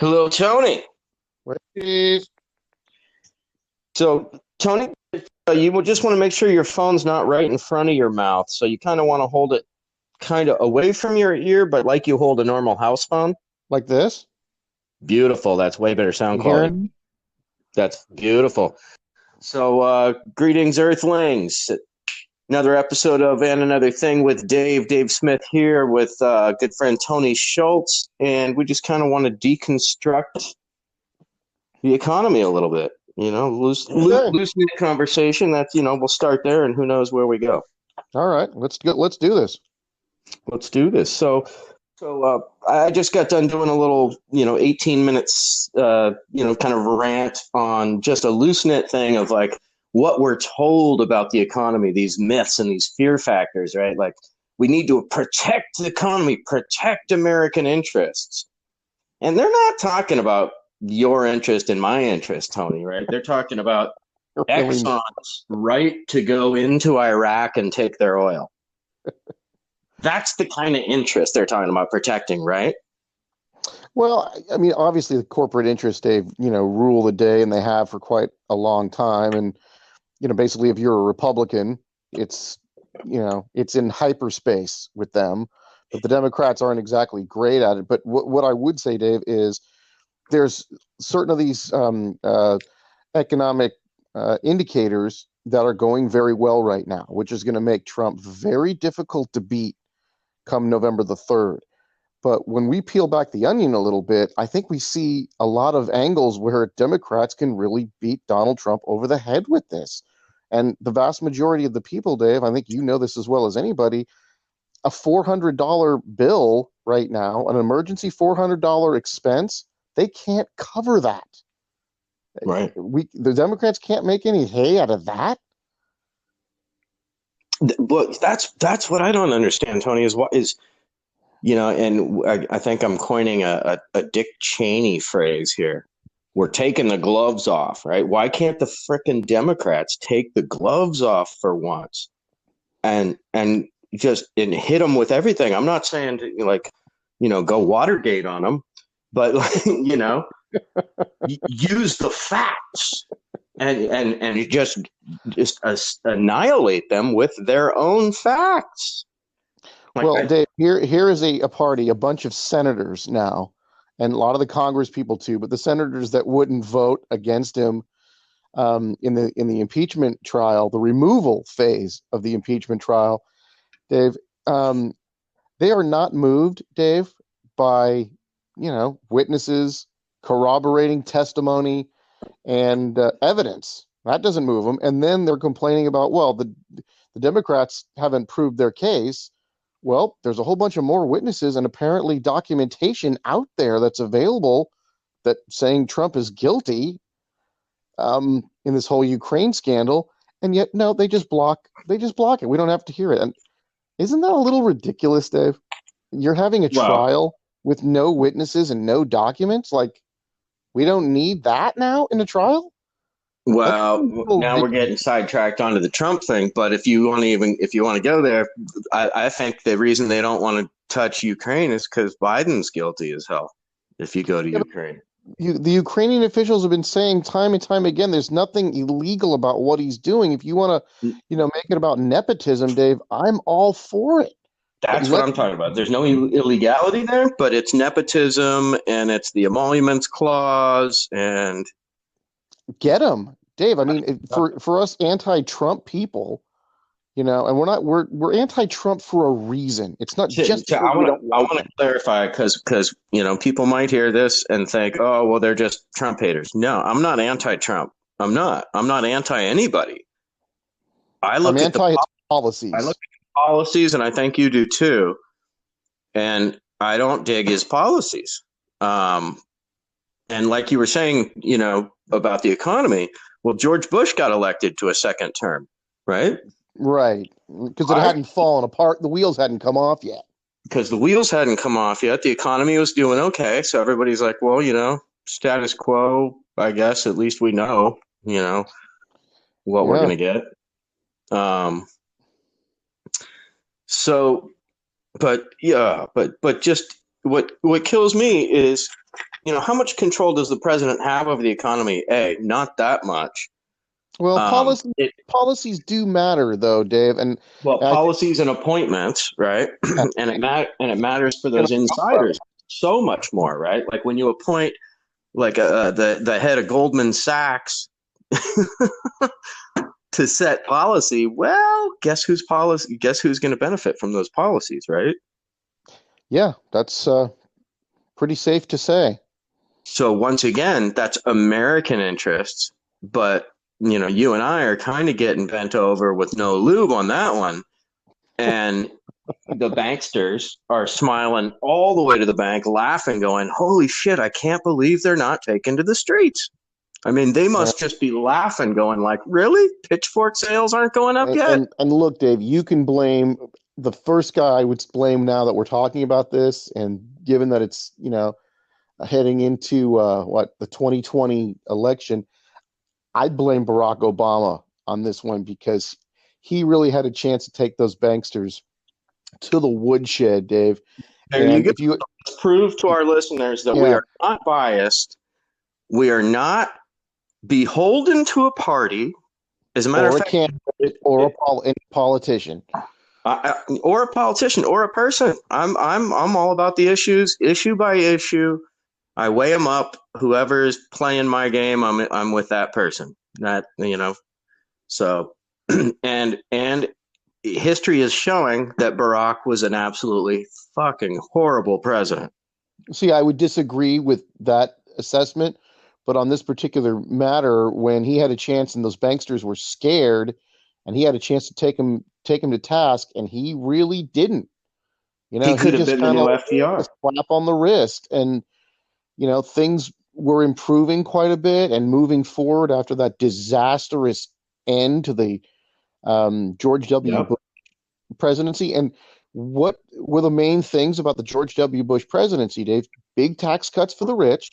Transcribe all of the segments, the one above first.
Hello, Tony. Please. So, Tony, you will just want to make sure your phone's not right in front of your mouth. So you kind of want to hold it kind of away from your ear, but like you hold a normal house phone. Like this? Beautiful. That's way better sound You quality. hearing me? That's beautiful. So, greetings, Earthlings. Another episode of And Another Thing with Dave Smith here with good friend Tony Schultz. And we just kind of want to deconstruct the economy a little bit. Okay. Loose knit conversation. That's we'll start there, and who knows where we go. All right. Let's do this. Let's do this. So I just got done doing a little 18 minutes kind of rant on just a loose knit thing of like what we're told about the economy, these myths and these fear factors, right? Like we need to protect the economy, protect American interests, and they're not talking about your interest and my interest, Tony, right? They're talking about Really? Exxon's right to go into Iraq and take their oil. That's the kind of interest they're talking about protecting, right? Well, I mean, obviously the corporate interests, Dave, rule the day and they have for quite a long time. And, basically if you're a Republican, it's, it's in hyperspace with them. But the Democrats aren't exactly great at it. But what I would say, Dave, is there's certain of these economic indicators that are going very well right now, which is going to make Trump very difficult to beat come November the 3rd. But when we peel back the onion a little bit, I think we see a lot of angles where Democrats can really beat Donald Trump over the head with this. And the vast majority of the people, Dave, I think you know this as well as anybody, a $400 bill right now, an emergency $400 expense, they can't cover that. Right. The Democrats can't make any hay out of that. But that's what I don't understand, Tony, is what is and I think I'm coining a Dick Cheney phrase here. We're taking the gloves off, right? Why can't the frickin' Democrats take the gloves off for once and just hit them with everything? I'm not saying to, go Watergate on them, but use the facts and just annihilate them with their own facts. Well, Dave, here is a party, a bunch of senators now, and a lot of the Congress people too, but the senators that wouldn't vote against him in the impeachment trial, the removal phase of the impeachment trial, Dave, they are not moved, Dave, by witnesses corroborating testimony and evidence. That doesn't move them. And then they're complaining about, well, the Democrats haven't proved their case. Well, there's a whole bunch of more witnesses and apparently documentation out there that's available that saying Trump is guilty in this whole Ukraine scandal. And yet, no, they just block it. We don't have to hear it. And isn't that a little ridiculous, Dave? You're having a Well, trial with no witnesses and no documents. Like, we don't need that now in a trial? That's a Well, little now we're ridiculous. getting sidetracked onto the Trump thing. But if you want to go there, I think the reason they don't want to touch Ukraine is because Biden's guilty as hell. If you go to Yeah, Ukraine, the Ukrainian officials have been saying time and time again, there's nothing illegal about what he's doing. If you want to, make it about nepotism, Dave, I'm all for it. But that's what I'm talking about. There's no illegality there, but it's nepotism and it's the emoluments clause and get him, Dave. I mean, for us anti-Trump people, and we're anti-Trump for a reason. It's not just because I we want to don't like I want him. to clarify because people might hear this and think, oh well, they're just Trump haters. No, I'm not anti-Trump. I'm not anti anybody. I I'm look at the anti his I look policies. at the policies, and I think you do too. And I don't dig his policies. Um, and like you were saying, about the economy. Well, George Bush got elected to a second term, right? Right. Because it I hadn't fallen apart. The wheels hadn't come off yet. because the wheels hadn't come off yet. The economy was doing okay. So everybody's like, well, status quo, I guess. At least we know, what we're Yeah. going to get. Um, so, but yeah, but just what kills me is, how much control does the president have over the economy? Not that much. Well, Um, it, policies do matter, though, Dave, and well, I think policies and appointments, right? and it matters for and those insiders so much more, right? Like when you appoint like the head of Goldman Sachs to set policy. Well, guess whose policy? Guess who's going to benefit from those policies, right? yeah, that's pretty safe to say. So once again, that's American interests, but you and I are kind of getting bent over with no lube on that one, and the banksters are smiling all the way to the bank, laughing, going, "Holy shit! I can't believe they're not taken to the streets." I mean, they Yeah. must just be laughing, going like, "Really? Pitchfork sales aren't going up yet?" And look, Dave, you can blame the first guy I would blame now that we're talking about this, and given that it's heading into the 2020 election, I'd blame Barack Obama on this one because he really had a chance to take those banksters to the woodshed, Dave. There you And go. if you Let's prove to our listeners that we yeah, are not biased. We are not beholden to a party. As a matter or of a fact, candidate or any politician. or a politician or a person. I'm all about the issues, issue by issue. I weigh them up. Whoever's playing my game, I'm with that person. So, and history is showing that Barack was an absolutely fucking horrible president. See, I would disagree with that assessment, but on this particular matter, when he had a chance and those banksters were scared, and he had a chance to take him to task, and he really didn't. He He could have just been the kind new of a FDR. slap on the wrist, and things were improving quite a bit and moving forward after that disastrous end to the George W. Yep. Bush presidency. And what were the main things about the George W. Bush presidency, Dave? Big tax cuts for the rich,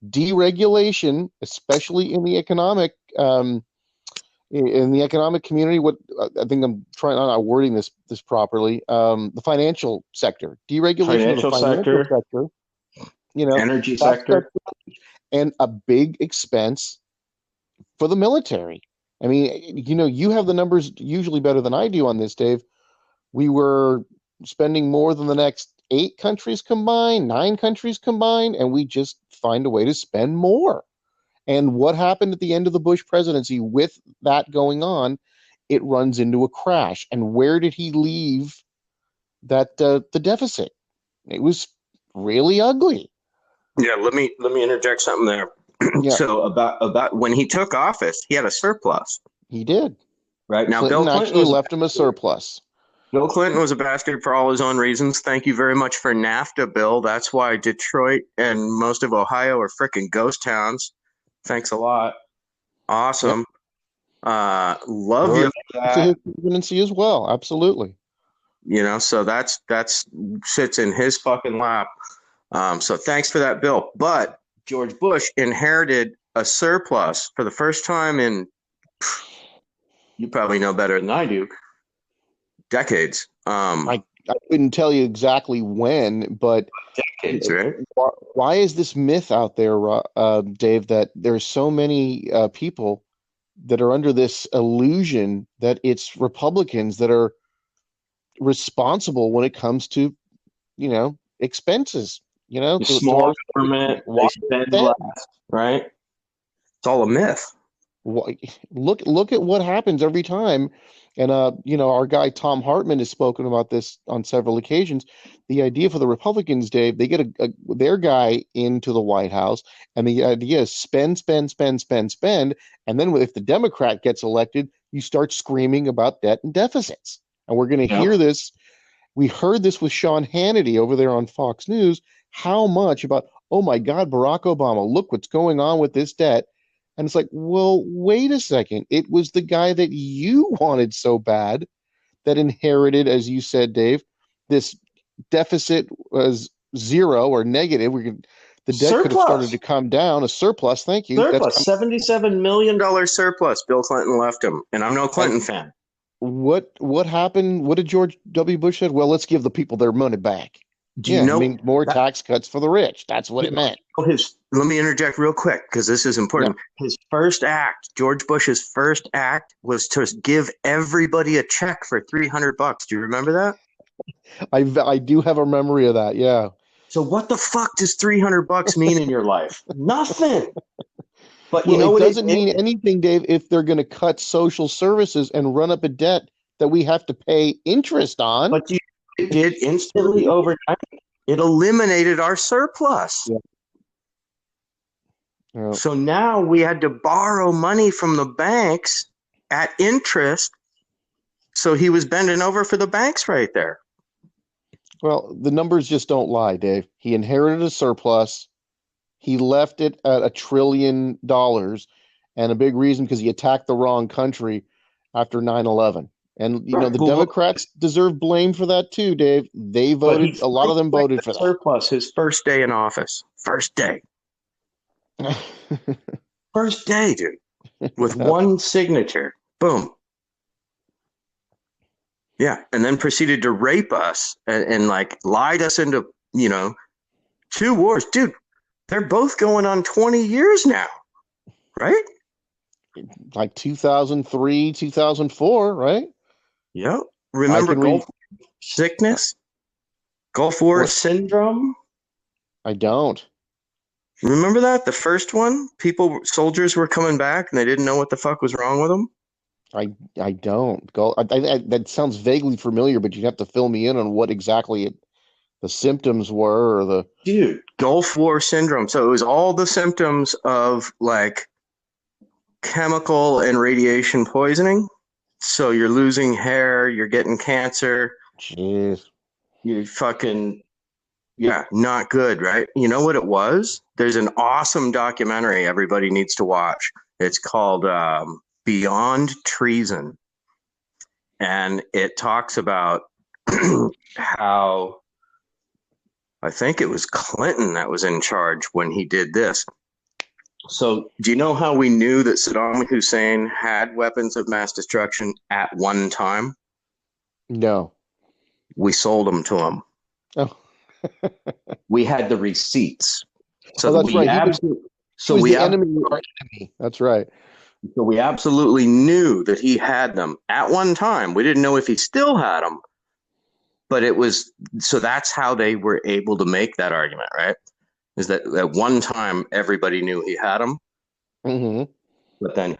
deregulation, especially in the economic community. What I think I'm trying, I'm not wording this properly. The financial sector, deregulation of the Financial financial sector, sector. energy Tax cuts, sector. and a big expense for the military. I mean, you have the numbers usually better than I do on this, Dave. We were spending more than the next 8 countries combined, 9 countries combined, and we just find a way to spend more. And what happened at the end of the Bush presidency with that going on? It runs into a crash. And where did he leave the deficit? It was really ugly. Yeah, let me interject something there. Yeah, So about when he took office, he had a surplus. he did. Right now, Clinton actually left him a surplus. Bill Clinton was a bastard for all his own reasons. Thank you very much for NAFTA, Bill. That's why Detroit and most of Ohio are freaking ghost towns. Thanks a lot. Yep. Awesome. Love We're you for to his that. presidency as well. Absolutely. So that's sits in his fucking lap. So thanks for that, Bill. But George Bush inherited a surplus for the first time in, you probably know better than I do, decades. I couldn't tell you exactly when, but Decades, right? why is this myth out there, Dave, that there's so many people that are under this illusion that it's Republicans that are responsible when it comes to, expenses, Small to government, they spend less, right? It's all a myth. look at what happens every time. And our guy Tom Hartman has spoken about this on several occasions. The idea for the Republicans, Dave, they get their guy into the White House, and the idea is spend, spend, spend, spend, spend, and then if the Democrat gets elected, you start screaming about debt and deficits. And we're going to hear this. We heard this with Sean Hannity over there on Fox News. How much about, oh my God, Barack Obama, look what's going on with this debt. And it's like, well, wait a second. It was the guy that you wanted so bad that inherited, as you said, Dave, this deficit was zero or negative. The debt could have started to come down, a surplus. Thank you. Surplus, $77 million surplus Bill Clinton left him. And I'm no Clinton fan. What happened? What did George W. Bush said? Well, let's give the people their money back. Do you Yeah, it know means more that? tax cuts for the rich. That's what it meant. Let me interject real quick because this is Yeah, important. His first act, George Bush's first act, was to give everybody a check for $300. Do you remember that? I do have a memory of that. Yeah. So what the fuck does $300 mean in your life? Nothing. But you Well, know it what it doesn't did? mean anything, Dave, if they're going to cut social services and run up a debt that we have to pay interest on. But you, it did instantly overnight. It eliminated our surplus. Yeah. Yeah. So now we had to borrow money from the banks at interest. So he was bending over for the banks right there. Well, the numbers just don't lie, Dave. He inherited a surplus. He left it at $1 trillion, and a big reason because he attacked the wrong country after 9/11. And Right. the Well, Democrats deserve blame for that too, Dave. They but he voted, a lot threw of them away voted the for surplus his first day in office. First day. that. First day, dude. With Yep. one signature. Boom. Yeah. And then proceeded to rape us and like lied us into, 2 wars. Dude, they're both going on 20 years now, right? Like 2003, 2004, right? Yep. I Remember can read. Gulf sickness? Gulf War What? syndrome? I don't. Remember that? The first one? Soldiers were coming back and they didn't know what the fuck was wrong with them. I don't. Go. That sounds vaguely familiar, but you have to fill me in on what exactly the symptoms were, or the. Dude, Gulf War syndrome. So it was all the symptoms of like chemical and radiation poisoning. So you're losing hair, you're getting cancer, Jeez. you fucking, yeah, not good, right? You know what it was? There's an awesome documentary everybody needs to watch. It's called Beyond Treason. And it talks about how I think it was Clinton that was in charge when he did this. So, do you know how we knew that Saddam Hussein had weapons of mass destruction at one time? No. We sold them to him. Oh. We had the receipts. Oh, So that's we right. absolutely, He was the enemy of our enemy. That's right. so we absolutely knew that he had them at one time. We didn't know if he still had them, but it was so that's how they were able to make that argument, right? Is that at one time everybody knew he had them, Mm-hmm. but then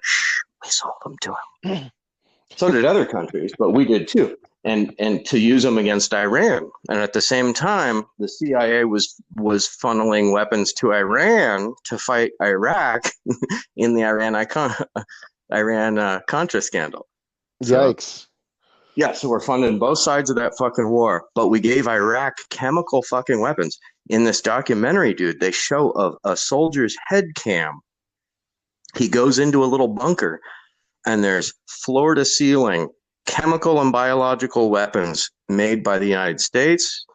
we sold them to him. So did other countries, but we did too. And to use them against Iran. And at the same time, the CIA was funneling weapons to Iran to fight Iraq in the Iran Contra scandal. So, Yikes. yeah, so we're funding both sides of that fucking war, but we gave Iraq chemical fucking weapons. In this documentary, dude, they show a soldier's head cam. He goes into a little bunker and there's floor to ceiling chemical and biological weapons made by the United States,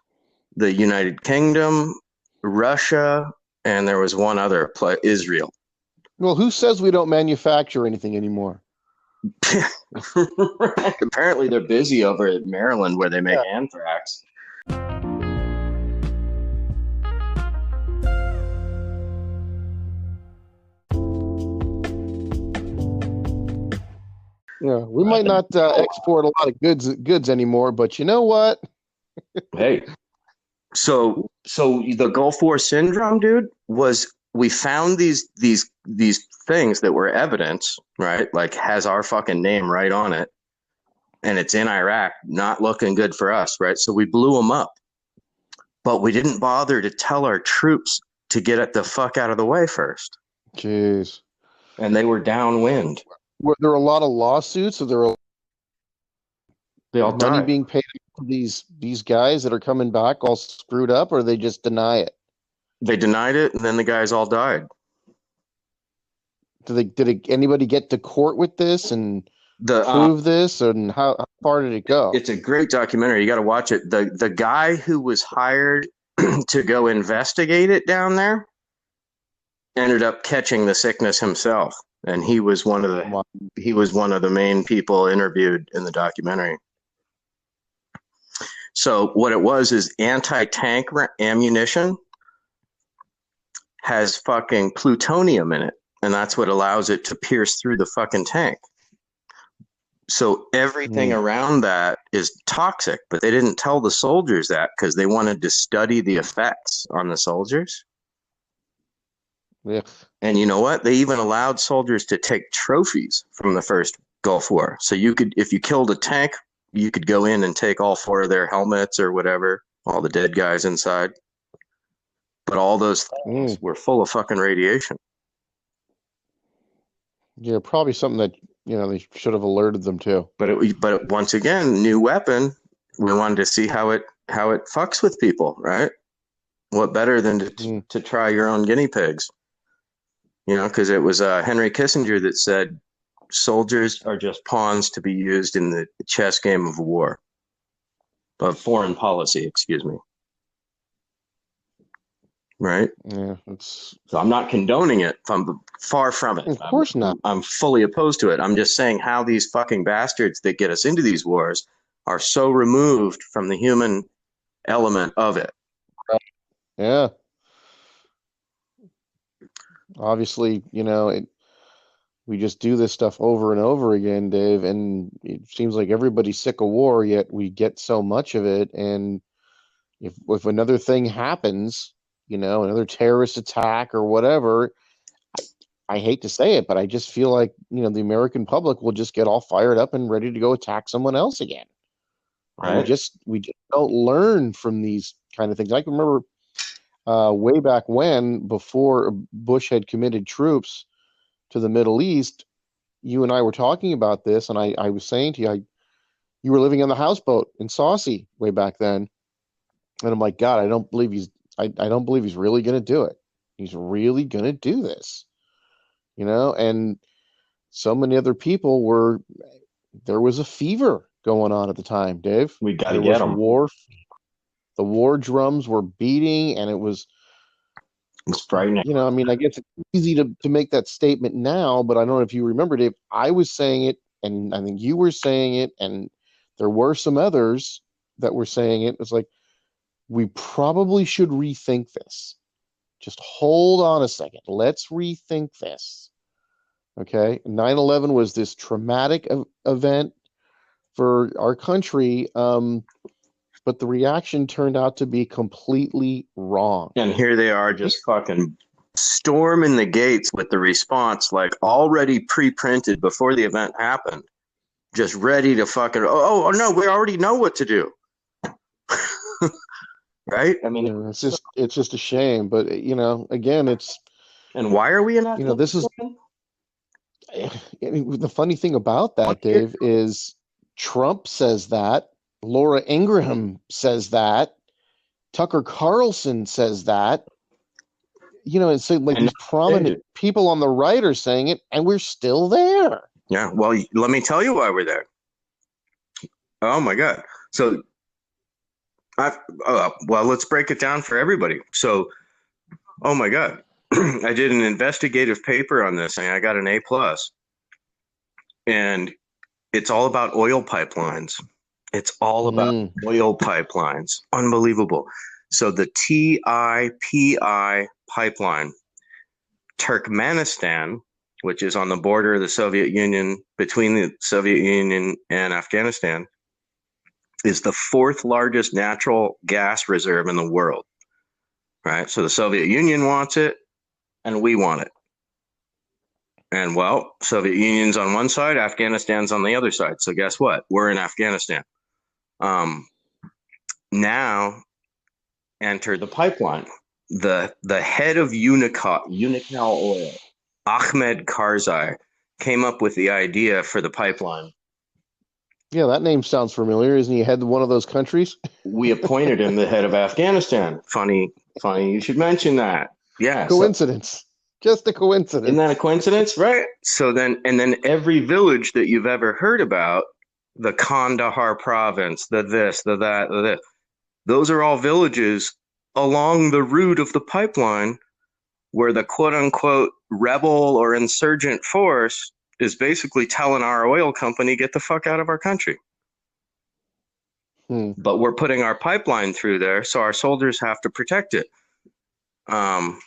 the United Kingdom, Russia, and there was one other Israel. Well, who says we don't manufacture anything anymore? Apparently they're busy over at Maryland where they make anthrax. Yeah, we might not export a lot of goods anymore, but you know what? Hey, so the Gulf War syndrome, dude, was we found these things that were evidence, right? Like has our fucking name right on it, and it's in Iraq, not looking good for us, right? So we blew them up, but we didn't bother to tell our troops to get it the fuck out of the way first. Jeez. And they were downwind. Were there a lot of lawsuits? Or there were They all money died. being paid to these guys that are coming back all screwed up, or they just deny it? They denied it, and then the guys all died. Did anybody get to court with this and prove this? And how far did it go? It's a great documentary. You got to watch it. The guy who was hired to go investigate it down there ended up catching the sickness himself, and he was one of the main people interviewed in the documentary. So what it was is anti-tank ammunition has fucking plutonium in it, and that's what allows it to pierce through the fucking tank. So everything around that is toxic, but they didn't tell the soldiers that because they wanted to study the effects on the soldiers. Yeah. And you know what? They even allowed soldiers to take trophies from the first Gulf War. So you could, if you killed a tank, you could go in and take all 4 of their helmets or whatever, all the dead guys inside. But all those things were full of fucking radiation. Yeah, probably something that, they should have alerted them to. But once again, new weapon. We wanted to see how it fucks with people, right? What better than to try your own guinea pigs? Because it was Henry Kissinger that said soldiers are just pawns to be used in the chess game of war, of foreign policy, excuse me. Right? Yeah, so I'm not condoning it. I'm far from it. Of course not. I'm fully opposed to it. I'm just saying how these fucking bastards that get us into these wars are so removed from the human element of it. Yeah. Obviously, we just do this stuff over and over again, Dave, and it seems like everybody's sick of war, yet we get so much of it. And if another thing happens, another terrorist attack or whatever, I hate to say it, but I just feel like, the American public will just get all fired up and ready to go attack someone else again. Right. We just don't learn from these kind of things. I can remember way back when, before Bush had committed troops to the Middle East, you and I were talking about this, and I was saying to you, you were living on the houseboat in Saucy way back then, and I'm like, God, I don't believe he's really going to do it. He's really going to do this, and so many other people there was a fever going on at the time, Dave. We got to get them. The war drums were beating, and it was frightening. I guess it's easy to make that statement now, but I don't know if you remember, Dave, I was saying it, and I think you were saying it, and there were some others that were saying it. It's like, we probably should rethink this. Just hold on a second. Let's rethink this. Okay? 9/11 was this traumatic event for our country, but the reaction turned out to be completely wrong. And here they are just fucking storming the gates with the response, like already pre-printed before the event happened. Just ready to fucking, oh no, we already know what to do. Right? I mean, it's just a shame, but again, and why are we in that? This is the funny thing about that, Dave, is Trump says that, Laura Ingraham says that, Tucker Carlson says that, and so these prominent people on the right are saying it, and we're still there. Yeah, well, let me tell you why we're there. Oh my God! So, well, let's break it down for everybody. So, oh my God, I did an investigative paper on this, and I got an A+. And it's all about oil pipelines. It's all about oil pipelines. Unbelievable. So the TIPI pipeline, Turkmenistan, which is on the border of the Soviet Union, between the Soviet Union and Afghanistan, is the 4th largest natural gas reserve in the world. Right? So the Soviet Union wants it, and we want it. And well, Soviet Union's on one side, Afghanistan's on the other side. So guess what? We're in Afghanistan. Now enter the pipeline. The head of Unocal Oil, Ahmed Karzai, came up with the idea for the pipeline. Yeah, that name sounds familiar. Isn't he head of one of those countries? We appointed him the head of Afghanistan. Funny you should mention that. Yeah. Coincidence. Just a coincidence. Isn't that a coincidence? Right. So then every village that you've ever heard about, the Kandahar province, the this, the that, the this, those are all villages along the route of the pipeline where the quote unquote rebel or insurgent force is basically telling our oil company, get the fuck out of our country. Hmm. but we're putting our pipeline through there, so our soldiers have to protect it. Um,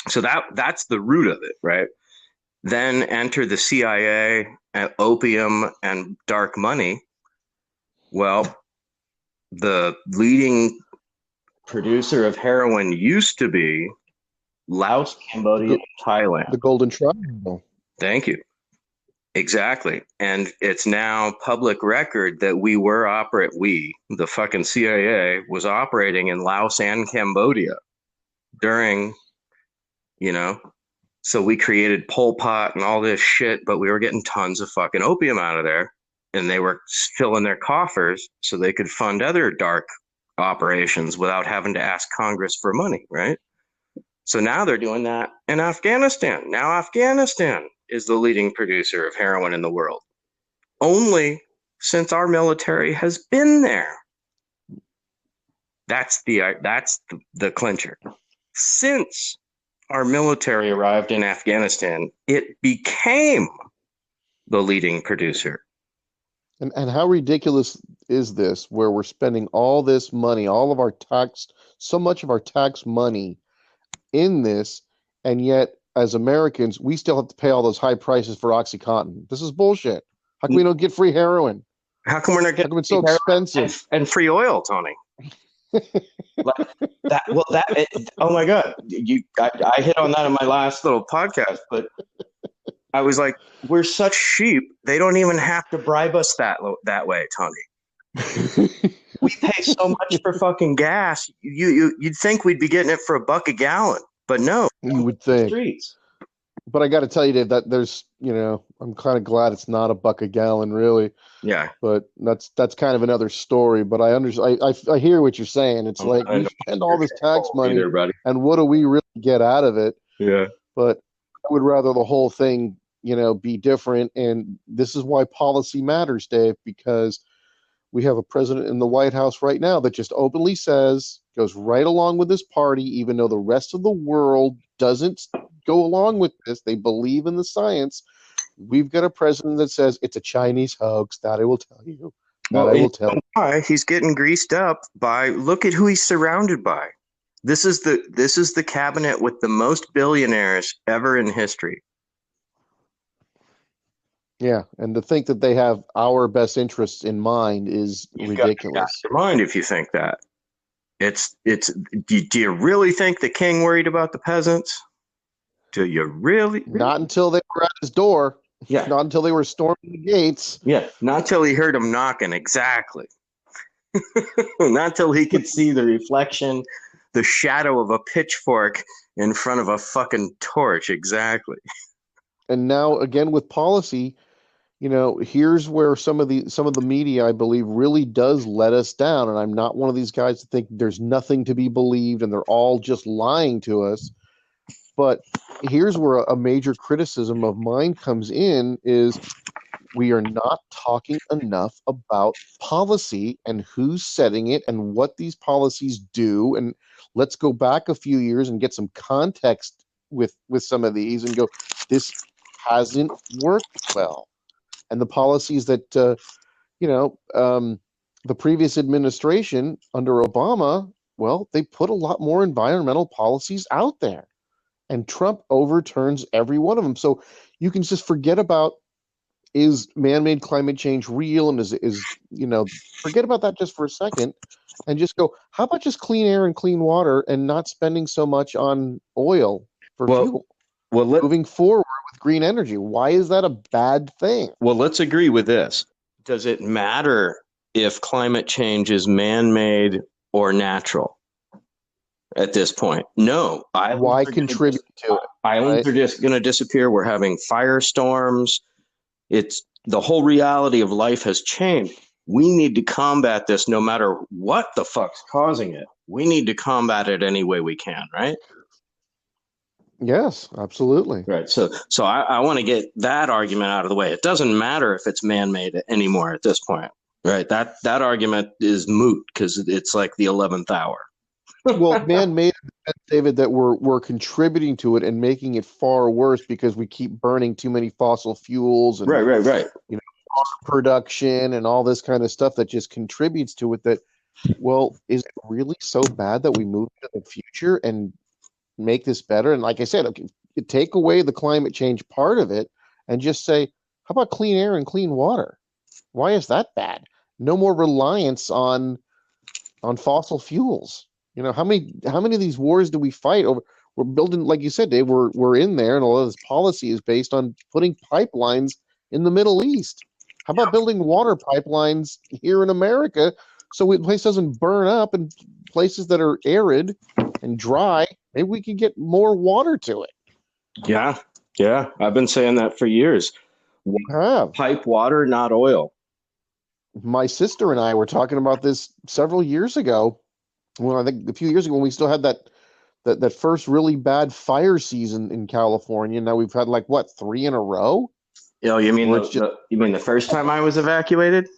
so that's the root of it, right? Then enter the CIA, and opium, and dark money. Well, the leading producer of heroin used to be Laos, Cambodia, and Thailand. The Golden Triangle. Thank you. Exactly. And it's now public record that the fucking CIA, was operating in Laos and Cambodia during, you know, so we created Pol Pot and all this shit, but we were getting tons of fucking opium out of there. And they were filling their coffers so they could fund other dark operations without having to ask Congress for money, right? So now they're doing that in Afghanistan. Now Afghanistan is the leading producer of heroin in the world, only since our military has been there. That's the clincher. Since our military arrived in Afghanistan, it became the leading producer. And how ridiculous is this, where we're spending all this money, all of our tax, so much of our tax money in this, and yet as Americans, we still have to pay all those high prices for OxyContin. This is bullshit. How come we don't get free heroin? How come we're not How getting come it's so expensive? and free oil, Tony? Like that. Well, oh my God, I hit on that in my last little podcast, but I was like, we're such sheep. They don't even have to bribe us that way, Tony. We pay so much for fucking gas. You'd think we'd be getting it for $1 a gallon, but no. You would think. Streets. But I got to tell you, Dave, that there's, I'm kind of glad it's not $1 a gallon, really. Yeah. But that's kind of another story. But I hear what you're saying. It's like we spend all this tax money, and what do we really get out of it? Yeah. But I would rather the whole thing, be different. And this is why policy matters, Dave, because we have a president in the White House right now that just openly goes right along with this party, even though the rest of the world doesn't go along with this. They believe in the science. We've got a president that says it's a Chinese hoax. That I will tell you. Well, I will tell you why he's getting greased up by. Look at who he's surrounded by. This is the cabinet with the most billionaires ever in history. Yeah, and to think that they have our best interests in mind is ridiculous. Your mind, if you think that. It's. Do you really think the king worried about the peasants? Do you really? Not until they were at his door. Yeah. Not until they were storming the gates. Yeah. Not until he heard them knocking. Exactly. Not until he could see the reflection, the shadow of a pitchfork in front of a fucking torch. Exactly. And now again with policy, here's where some of the media, I believe, really does let us down. And I'm not one of these guys to think there's nothing to be believed and they're all just lying to us. But here's where a major criticism of mine comes in is we are not talking enough about policy and who's setting it and what these policies do. And let's go back a few years and get some context with some of these and go, this hasn't worked well. And the policies that, the previous administration under Obama, well, they put a lot more environmental policies out there. And Trump overturns every one of them. So you can just forget about, is man-made climate change real? And forget about that just for a second and just go, how about just clean air and clean water and not spending so much on oil for fuel? Well, moving forward with green energy, why is that a bad thing? Well, let's agree with this. Does it matter if climate change is man-made or natural at this point? No. Why contribute to it? Islands are just going to disappear. We're having firestorms. It's the whole reality of life has changed. We need to combat this no matter what the fuck's causing it. We need to combat it any way we can, right? Yes, absolutely. Right. So I want to get that argument out of the way. It doesn't matter if it's man-made anymore at this point, right? That argument is moot because it's like the 11th hour. Well, man-made, David, that we're contributing to it and making it far worse because we keep burning too many fossil fuels and right. production and all this kind of stuff that just contributes to it. That, well, is it really so bad that we move to the future and make this better? And like I said, okay, take away the climate change part of it and just say, how about clean air and clean water? Why is that bad? No more reliance on fossil fuels. How many of these wars do we fight over? We're building, like you said, Dave, we're in there, and a lot of this policy is based on putting pipelines in the Middle East. How about building water pipelines here in America so the place doesn't burn up, and places that are arid and dry, maybe we can get more water to it. Yeah, yeah. I've been saying that for years. Have. Pipe water, not oil. My sister and I were talking about this several years ago. Well, I think a few years ago when we still had that first really bad fire season in California. Now we've had like what, three in a row? You mean Where it's just you mean the first time I was evacuated?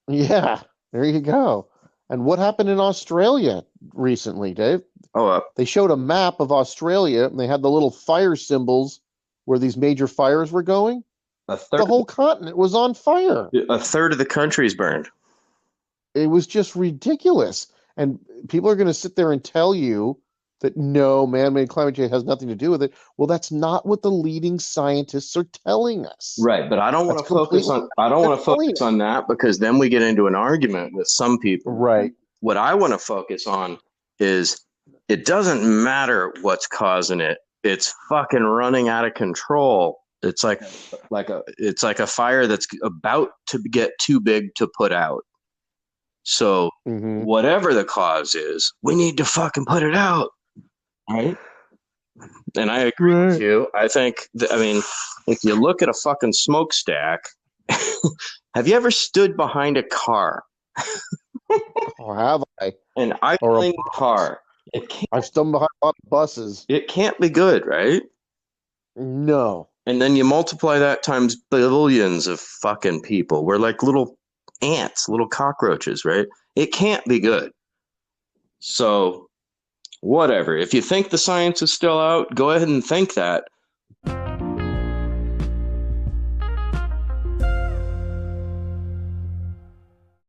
yeah, there you go. And what happened in Australia recently, Dave? Oh, They showed a map of Australia and they had the little fire symbols where these major fires were going. a The third whole continent was on fire. a third of the country's burned. It was just ridiculous. And people are going to sit there and tell you that no, man-made climate change has nothing to do with it. Well, that's not what the leading scientists are telling us. Right, but I don't want That's to focus completely on I don't want to telling focus us. on that because then we get into an argument with some people. Right. What I want to focus on is it doesn't matter what's causing it. It's fucking running out of control. It's like a fire that's about to get too big to put out. So Mm-hmm. whatever the cause is, we need to fucking put it out. Right? And I agree with you. I mean, if you look at a fucking smokestack, have you ever stood behind a car? Or have I? An Or idling car. It can't, I've stumbled behind a lot of buses. it can't be good, right? No. And then you multiply that times billions of fucking people. We're like little ants, little cockroaches, right? It can't be good. So, whatever. If you think the science is still out, go ahead and think that.